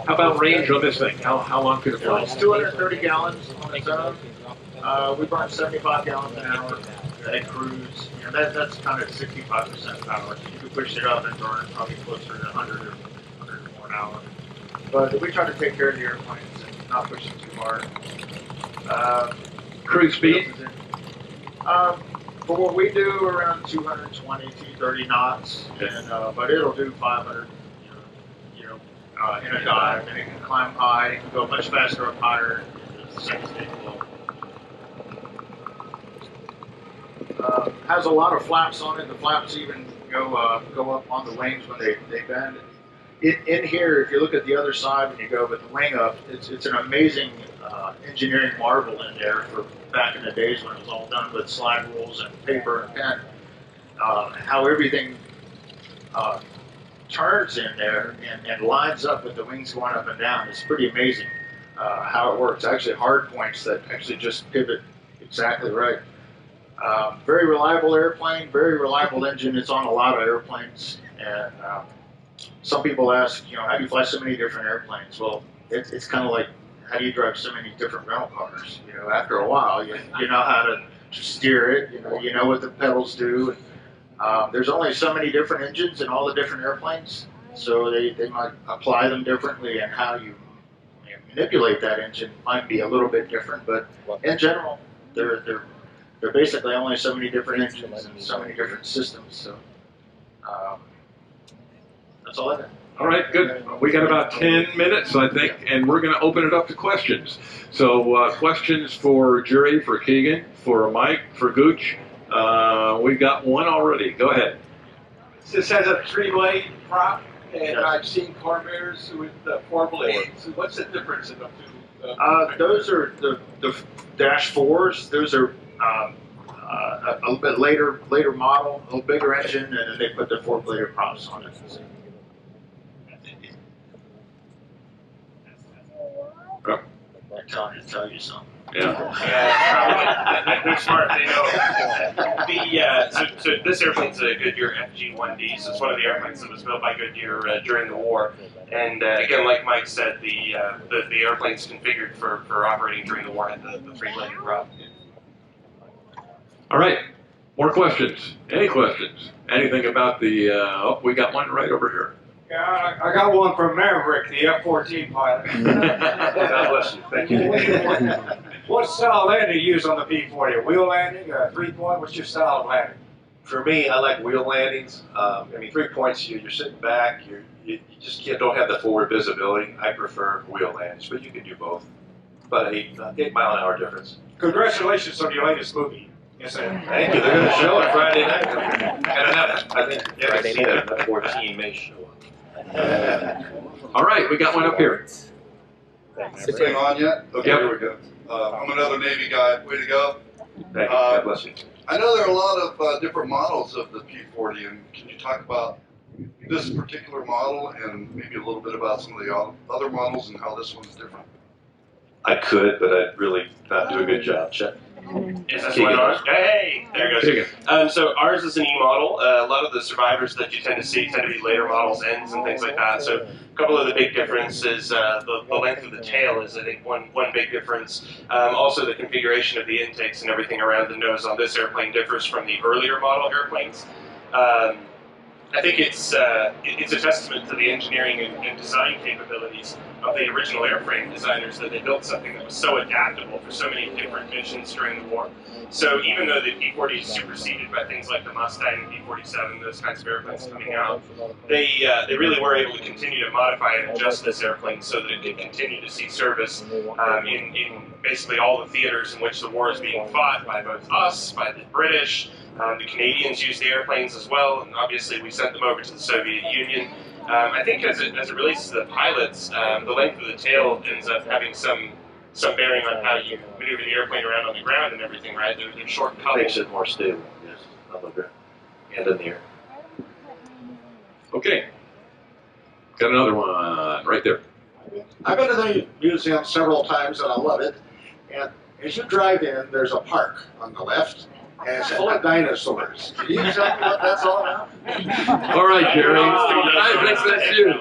How about range on this thing? How long could it fly? It's 230 gallons on its own. We burn 75 gallons an hour at cruise. That's kind of 65% power. So you can push it up and burn probably closer to 100 or 100 more an hour. But we try to take care of the airplanes and not push them too hard. Cruise speed? For what we do, around 220, 230 knots, and but it'll do 500, in a dive, and it can climb high. It can go much faster up higher. It's the same state below. Has a lot of flaps on it. The flaps even go up on the wings when they bend. In here, if you look at the other side when you go with the wing up, it's an amazing engineering marvel in there for back in the days when it was all done with slide rules and paper and pen. How everything turns in there and lines up with the wings going up and down. It's pretty amazing how it works. Actually, hard points that actually just pivot exactly right. Very reliable airplane, very reliable engine. It's on a lot of airplanes, and some people ask, how do you fly so many different airplanes? Well, it's kind of like, how do you drive so many different rental cars? After a while, you know how to steer it. You know what the pedals do. There's only so many different engines in all the different airplanes, so they might apply them differently, and how you manipulate that engine might be a little bit different. But in general, they're basically only so many different engines and so many different systems. So that's all I got. All right, good. We got about 10 minutes, I think, and we're going to open it up to questions. So questions for Jerry, for Keegan, for Mike, for Gooch. We've got one already. Go ahead. This has a 3-blade prop, and I've seen Corvairs with 4 blades. What's the difference in the two? Those are the Dash 4s. Those are a little bit later model, a little bigger engine, and then they put the 4-bladed props on it. They're tell you something. Yeah. They're smart. They know. So this airplane's a Goodyear FG-1D. So it's one of the airplanes that was built by Goodyear during the war. And again, like Mike said, the airplane's configured for operating during the war at the 3-bladed prop. All right. More questions? Any questions? Anything about the? Oh, we got one right over here. Yeah, I got one from Maverick, the F-14 pilot. God bless you. Thank you. What style landing do you use on the P-40? A wheel landing, a 3-point? What's your style of landing? For me, I like wheel landings. 3 points, you're sitting back, you just don't have the forward visibility. I prefer wheel landings, but you can do both. About an 8 mile an hour difference. Congratulations on your latest movie. Yes, sir. Thank you. They're going to show it Friday night. I think you haven't seen it. The 14 may show up. All right, we got one up here. Is this thing on yet? Okay, Yep. here we go. I'm another Navy guy. Way to go. Thank you. God bless you. I know there are a lot of different models of the P-40, and can you talk about this particular model and maybe a little bit about some of the other models and how this one's different? I could, but I'd really not do a good job. Chet. Is this one on? Hey, there goes. So ours is an E model. A lot of the survivors that you tend to see tend to be later models, ends, and things like that. So a couple of the big differences, the length of the tail is, I think, one big difference. Also, the configuration of the intakes and everything around the nose on this airplane differs from the earlier model airplanes. I think it's a testament to the engineering and design capabilities of the original airframe designers that they built something that was so adaptable for so many different missions during the war. So even though the P-40 is superseded by things like the Mustang, P-47, those kinds of airplanes coming out, they really were able to continue to modify and adjust this airplane so that it could continue to see service in basically all the theaters in which the war is being fought by both us, by the British. The Canadians used the airplanes as well, and obviously we sent them over to the Soviet Union. I think as it relates to the pilots, the length of the tail ends up having some bearing on how you maneuver the airplane around on the ground and everything, right? They're short coupled. Makes it more stable, yes, on the ground and in the air. Okay. Got another one right there. I've been to the museum several times and I love it. And as you drive in, there's a park on the left. And it's full of dinosaurs. Can you tell me what that's all about? All right, Jerry. I think that's you.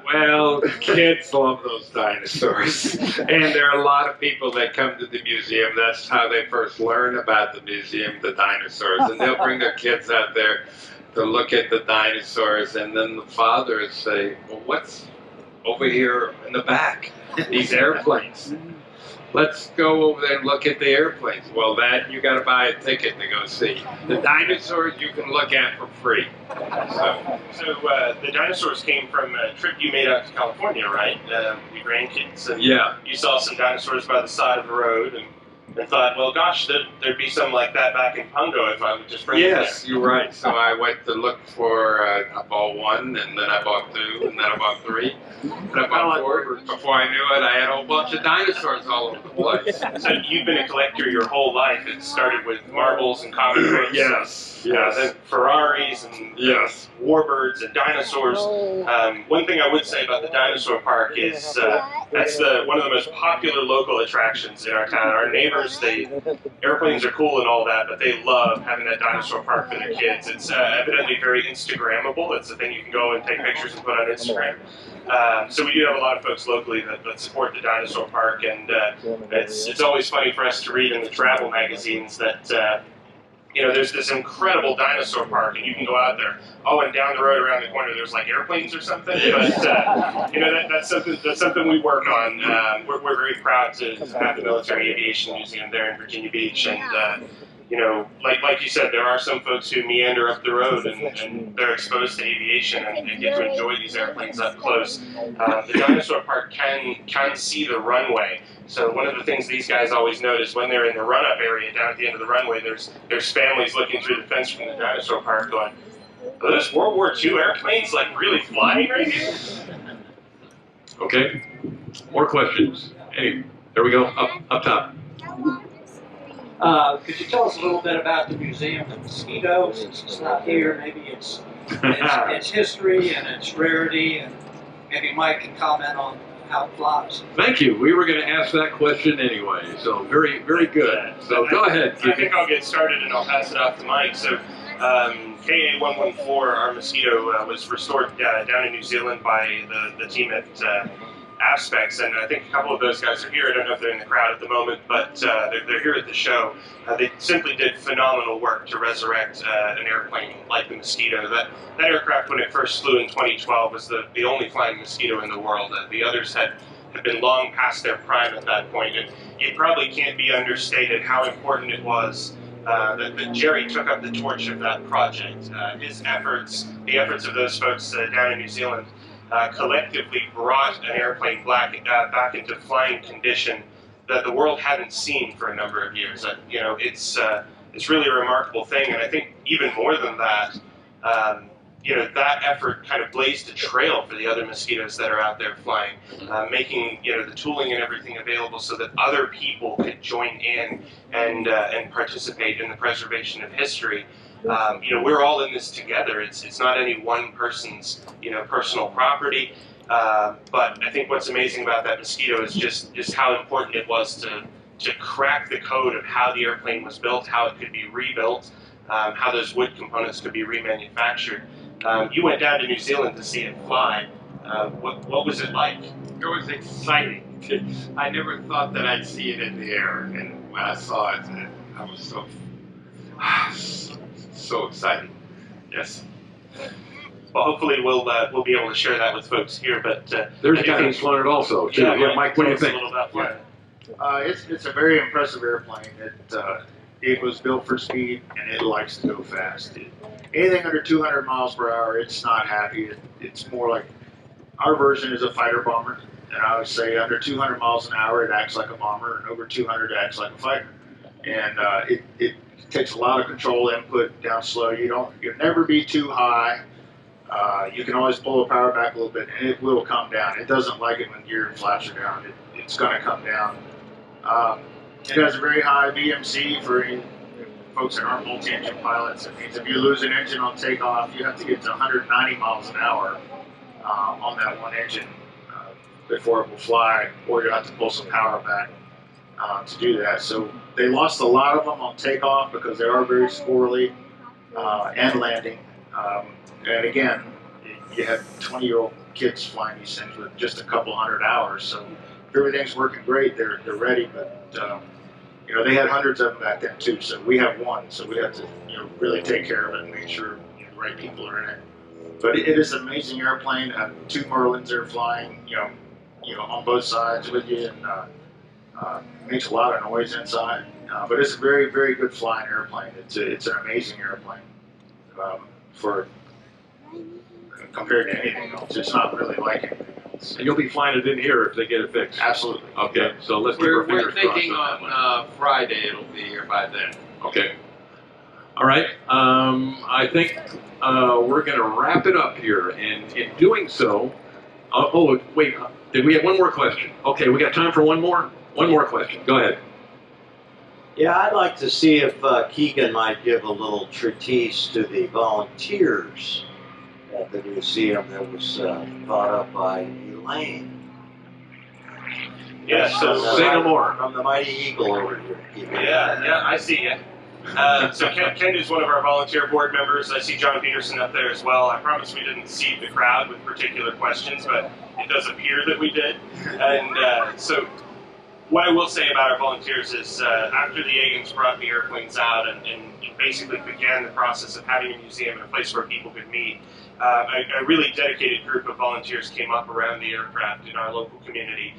Well, kids love those dinosaurs. And there are a lot of people that come to the museum. That's how they first learn about the museum, the dinosaurs. And they'll bring their kids out there to look at the dinosaurs. And then the fathers say, well, what's over here in the back? These airplanes. Let's go over there and look at the airplanes. Well, that you got to buy a ticket to go see. The dinosaurs you can look at for free. So the dinosaurs came from a trip you made out to California, right? Your grandkids. And Yeah. You saw some dinosaurs by the side of the road and thought, well, gosh, there'd be some like that back in Pungo if I would just bring it there. Yes, you're right. So I went to look for, I bought one, and then I bought two, and then I bought three, and I bought four. Before I knew it, I had a whole bunch of dinosaurs all over the place. So you've been a collector your whole life. It started with marbles and comic books. Yes, Then Ferraris and Warbirds and dinosaurs. One thing I would say about the dinosaur park is that's one of the most popular local attractions in our town. Our neighbors, airplanes are cool and all that, but they love having that dinosaur park for their kids. It's evidently very Instagrammable. It's a thing you can go and take pictures and put on Instagram. So we do have a lot of folks locally that support the dinosaur park, and it's always funny for us to read in the travel magazines that there's this incredible dinosaur park, and you can go out there. Oh, and down the road around the corner, there's like airplanes or something. But that's something we work on. We're very proud to have the Military Aviation Museum there in Virginia Beach, and like you said, there are some folks who meander up the road and they're exposed to aviation and they get to enjoy these airplanes up close. The dinosaur park can see the runway. So one of the things these guys always notice when they're in the run-up area down at the end of the runway, there's families looking through the fence from the dinosaur park going, are those World War II airplanes like really flying right here? Okay, more questions. Hey, there we go, up top. Could you tell us a little bit about the Museum of Mosquito, since it's not here? Maybe its history and its rarity, and maybe Mike can comment on how it flies. Thank you. We were going to ask that question anyway, so very, very good. So go ahead. I think I'll get started and I'll pass it off to Mike. So KA-114, our Mosquito, was restored down in New Zealand by the team at Aspects, and I think a couple of those guys are here. I don't know if they're in the crowd at the moment, but they're here at the show. They simply did phenomenal work to resurrect an airplane like the Mosquito. That aircraft, when it first flew in 2012, was the only flying Mosquito in the world. The others had been long past their prime at that point, and it probably can't be understated how important it was that Jerry took up the torch of that project. His efforts, the efforts of those folks down in New Zealand, collectively brought an airplane back into flying condition that the world hadn't seen for a number of years. It's really a remarkable thing, and I think even more than that, that effort kind of blazed a trail for the other Mosquitoes that are out there flying, making the tooling and everything available so that other people could join in and participate in the preservation of history. We're all in this together. It's not any one person's personal property. But I think what's amazing about that Mosquito is just how important it was to crack the code of how the airplane was built, how it could be rebuilt, how those wood components could be remanufactured. You went down to New Zealand to see it fly. What was it like? It was exciting. I never thought that I'd see it in the air, and when I saw it, I was so excited. Yes. Well, hopefully we'll be able to share that with folks here. But there's a guy who's flown it also too. Yeah, Mike, what do you think? It's a very impressive airplane. It was built for speed and it likes to go fast. Anything under 200 miles per hour, it's not happy. It's more like our version is a fighter bomber, and I would say under 200 miles an hour it acts like a bomber, and over 200 it acts like a fighter. And it takes a lot of control input down slow. You'll never be too high. You can always pull the power back a little bit, and it will come down. It doesn't like it when gear and flaps are down. It's going to come down. It has a very high VMC for any folks that aren't multi-engine pilots. It means if you lose an engine on takeoff, you have to get to 190 miles an hour on that one engine before it will fly, or you'll have to pull some power back to do that. So they lost a lot of them on takeoff because they are very squirrely and landing. And again, you have 20-year-old kids flying these things with just a couple hundred hours. So if everything's working great, they're ready. But they had hundreds of them back then too. So we have one. So we have to really take care of it and make sure the right people are in it. But it is an amazing airplane. 2 Merlins are flying, on both sides with you, and Makes a lot of noise inside, but it's a very, very good flying airplane. It's an amazing airplane for compared to anything else. It's not really like anything else. And you'll be flying it in here if they get it fixed. Absolutely. Okay, so let's keep our We're fingers crossed thinking on that one. on Friday it'll be here by then. Okay. All right. I think we're going to wrap it up here, and in doing so, oh wait, did we have one more question? Okay, we got time for one more. One more question. Go ahead. Yeah, I'd like to see if Keegan might give a little treatise to the volunteers at the museum that was thought up by Elaine. Yeah, so Say no more. From the Mighty Eagle over here. Keegan. Yeah, I see you. So Ken is one of our volunteer board members. I see John Peterson up there as well. I promise we didn't seed the crowd with particular questions, but it does appear that we did. And so what I will say about our volunteers is after the Agans brought the airplanes out and basically began the process of having a museum and a place where people could meet, a really dedicated group of volunteers came up around the aircraft in our local community.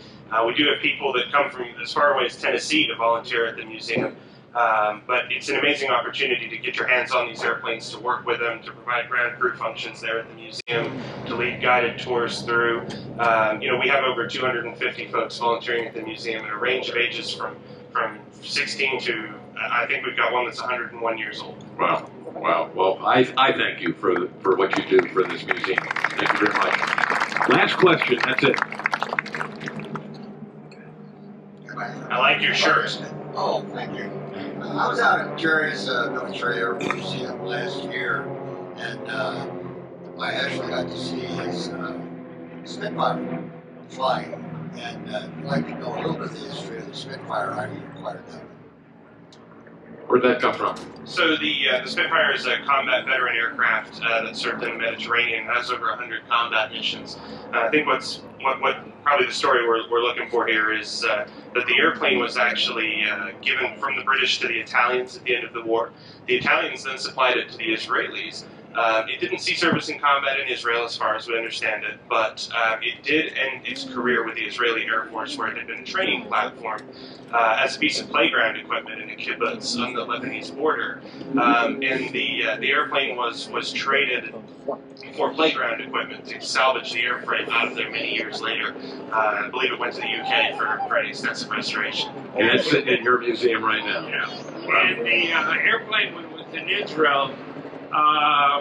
We do have people that come from as far away as Tennessee to volunteer at the museum. But it's an amazing opportunity to get your hands on these airplanes, to work with them, to provide ground crew functions there at the museum, to lead guided tours through. We have over 250 folks volunteering at the museum in a range of ages from 16 to, I think we've got one that's 101 years old. Wow. Wow. Well, I thank you for what you do for this museum. Thank you very much. Last question. That's it. I like your shirt. Oh, thank you. I was out at Jerry's Military Air Museum last year, and I actually got to see his Spitfire flying, and I'd like to know a little bit of the history of the Spitfire, how you acquired that. Where'd that come from? So the Spitfire is a combat veteran aircraft that served in the Mediterranean, has over 100 combat missions. I think what probably the story we're looking for here is that the airplane was actually given from the British to the Italians at the end of the war. The Italians then supplied it to the Israelis. It didn't see service in combat in Israel, as far as we understand it, but it did end its career with the Israeli Air Force, where it had been a training platform as a piece of playground equipment in a kibbutz on the Lebanese border. And the airplane was traded for playground equipment to salvage the airframe out of there many years later. I believe it went to the UK for an extensive restoration. And it's sitting in your museum right now. Yeah. And the airplane, when it was in Israel,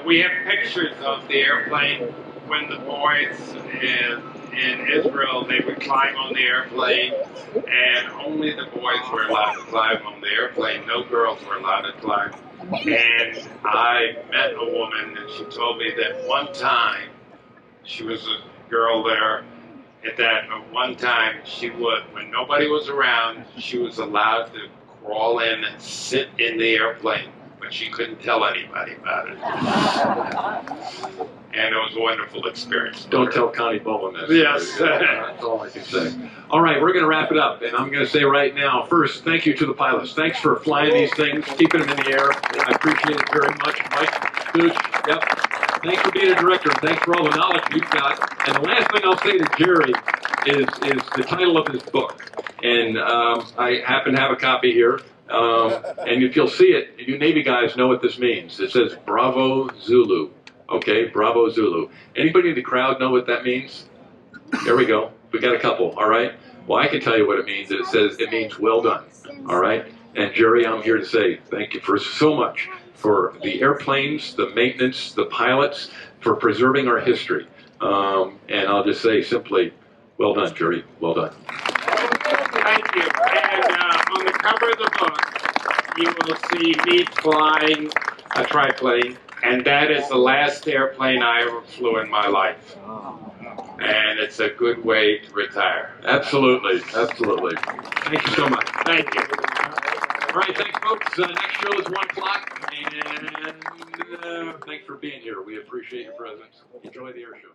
we have pictures of the airplane when the boys in Israel, they would climb on the airplane, and only the boys were allowed to climb on the airplane. No girls were allowed to climb. And I met a woman, and she told me that one time, she was a girl there, that one time she would, when nobody was around, she was allowed to crawl in and sit in the airplane, but she couldn't tell anybody about it. And it was a wonderful experience. Don't tell Connie Bowen that. Yes. That's all I can say. All right, we're going to wrap it up, and I'm going to say right now, first, thank you to the pilots. Thanks for flying these things, keeping them in the air. I appreciate it very much. Mike, Stooge, yep. Thanks for being a director, and thanks for all the knowledge you've got. And the last thing I'll say to Jerry is the title of his book. And I happen to have a copy here. And if you'll see it, you Navy guys know what this means. It says Bravo Zulu. Okay, Bravo Zulu. Anybody in the crowd know what that means? There we go. We got a couple, all right? Well, I can tell you what it means. It means well done, all right? And Jerry, I'm here to say thank you for so much for the airplanes, the maintenance, the pilots, for preserving our history. And I'll just say simply, well done, Jerry. Well done. Thank you. And on the cover of the book, you will see me flying a triplane, and that is the last airplane I ever flew in my life. And it's a good way to retire. Absolutely, absolutely. Thank you so much. Thank you. All right, thanks, folks. Next show is 1 o'clock, and thanks for being here. We appreciate your presence. Enjoy the air show.